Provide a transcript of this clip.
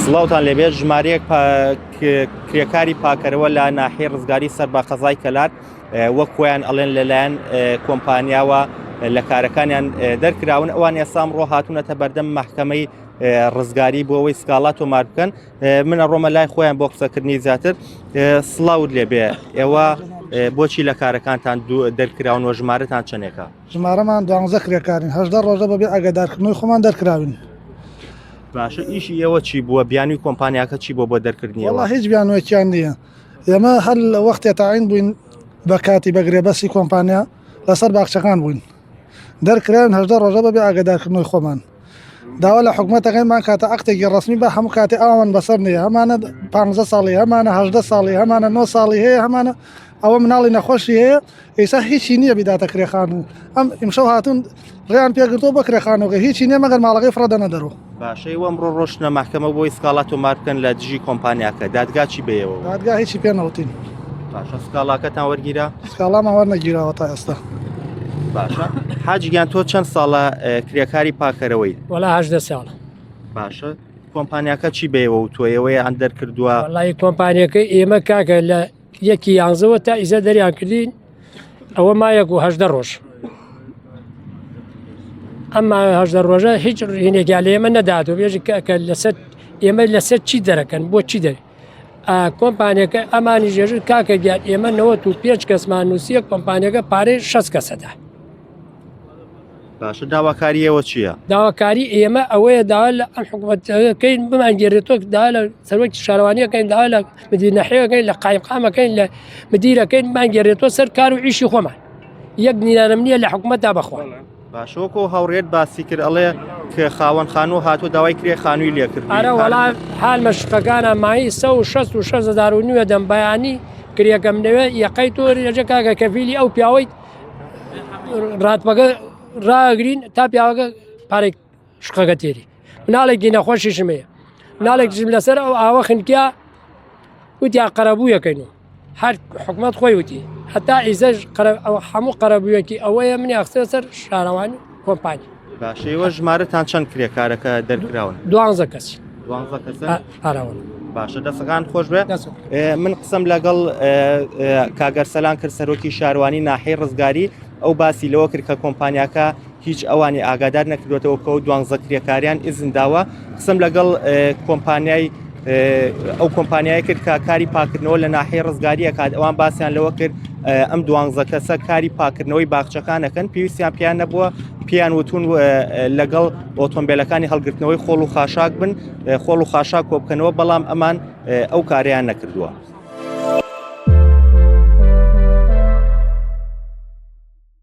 سڵاوتان لێبێت ژمارەیەک کرێکاری پاکەرەوە لە ناحیەی ڕزگاری سەر بە قەزای کەلات وەک خۆیان ئەڵێن لەلایەن کۆمپانیاوە لە کارەکانیان دەرکراون ئەوان ئێستا ئەمڕۆ هاتوونەتە بەردەم مەحکەمەی ڕزگاری بۆ ئەوەی سکاڵا تۆمار بکەن. منە ڕۆمە لای خۆیان بۆ قسەکردنی زیاتر. سڵاوت لێبێ، ئێوە بۆچی لە کارەکانتان دەرکراون و ژمارەتان چەندێکە؟ ژمارەمان 12 کرێکارین 18 ڕۆژە بەبێ ئاگادارکردنەوەی خۆمان دەرکراون. باشە، ئیشی ئێوە چی بووە؟ بیانووی کۆمپانیاکە چی بۆ دەرکردنی؟ وەڵا هیچ بیانوێکیان نییە. ئێمە هەر لە وەختێ تاعین بووین بە کاتی بەگرێبەسی کۆمپانیا لەسەر باخچەکان بووین، دەرکراون 18 ڕۆژە بەبێ ئاگادارکردنەوەی خۆمان. داوا لە حکوومەتەکەیمان کاتە ئەقتێکی ڕسمی بە هەموو کاتی ئاوان بەسەر نییە، هەمانە 15 ساڵی، هەمانە 18 ساڵی، هەمانە 9 ساڵی هەیە، هەمانە ئەوە مناڵی نەخۆشی هەیە. ئێستا هیچی نییە بیداتە کرێخان و ئەم ئیمشەو هاتوون ڕێیان پێگرتۆ بە کرێخانەوەکە هیچی نییە مەگەر ماڵەکەی فڕەدەنە دەرەوە. باشەی ئەمڕۆ ڕۆشتنە مەحکەمە بۆی سکاڵا تۆمار بکەن لە دژی کۆمپانیاکە، دادگا چی بێەوە؟ دادگا هیچی پێ نەوتین. باشە، سکاڵاکەتان وەرگیرا؟ سکاڵامان وەرنەگیراوە تا ئێستا. باشە، حاجیگیان تۆ چەند ساڵە کرێکاری پاکەرەوەی؟ وەڵا 18 ساڵە. باشە، کۆمپانیاکە چی بێەوە و تۆیەوەی ئەن دەرکردووە؟ وەڵای کۆمپانیەکەی ئێمە کاکە لە 1/11 تا ئیزە دەریان کردین، ئەوە مایەک و 18 ڕۆژ. ئەمما 18 ڕۆژە هیچ ڕینێکیا لە ئێمە نەداتەوە بێژی کاکە لەسەر ئێمە لەسەر چی دەرەکەن بۆ چی دەری کۆمپانیەکە ئەمانی ژێژر کاکە گیان ئێمە 95 کەسمان نووسیە کۆمپانیەکە پارەی 6 کەسەدا. باشە، داواکاریەوە چییە؟ داواکاری ئێمە ئەوەیە داوا لە ئەم حکوومەتەکەین بمانگێڕێتۆ داوا لە سەرۆکی شارەوانیەکەین، داوا لە مدیرنەحەیەکەین، لە قایمقامەکەین، لە مدیرەکەین بمانگێڕێتۆ سەر کار و ئیشی خۆمان. یەک نیرانم نییە لە حکوومەتدا بەخۆ. باشۆکۆ هەوڕێت باسی کرد ئەڵێ کە خاوەن خانوو هاتۆ داوای کرێ خانووی لێکرد. ئارە وەڵا حال مەشقەکانە مایی 166,000 دەم بەیانی کرێکەمنەوە یەقەی تۆ ێژە کاکە کەفیلی ئەو پیاوەی ڕاتبەکە ڕاگرین تا پیاوەکە پارێک شقەکە تێری. مناڵێکی نەخۆشیشمەیە، مناڵێکیشم لەسەر ئەو ئاوە خنکیا وتیا قەرەبوویەکەینەوە، هەر حکوومەت خۆی وتی هەتا ئیزەش هەموو قەرەبوویەکی ئەوەیە منی ئەخسێ سەر شارەوانی کۆمپانی. باشەوە ژمارەتان چەند کرێکارەکە دەرکراون؟ 12 کەسی. 12 کەس؟ ئاراوە. باشە، دەستەکان خۆش بێ. من قسەم لەگەڵ کاگەرسەلان کرد، سەرۆکی شارەوانی ناحیەی ڕزگاری، ئەو باسی لەوە کرد کە کۆمپانیاکە هیچ ئەوانی ئاگادار نەکردوێتەوە کە 12 کرێکاریان ئیزن داوە. قسەم لەگەڵ کۆمپانیای ئەو کۆمپانیای کرد کە کاری پاکردنەوە لە ناحیەی ڕزگاریە کات ئەوان باسییان لەوە کرد ئەم 12 کەسە کاری پاکردنەوەی باخچەکانەکەن، پێویستیان پیان نەبووە پیان وتون لەگەڵ ئۆتۆمبیلەکانی هەڵگرتنەوەی خۆڵ و خاشاک بن، خۆڵ و خاشاک کۆبکەنەوە، بەڵام ئەمان ئەو کاریان نەکردووە.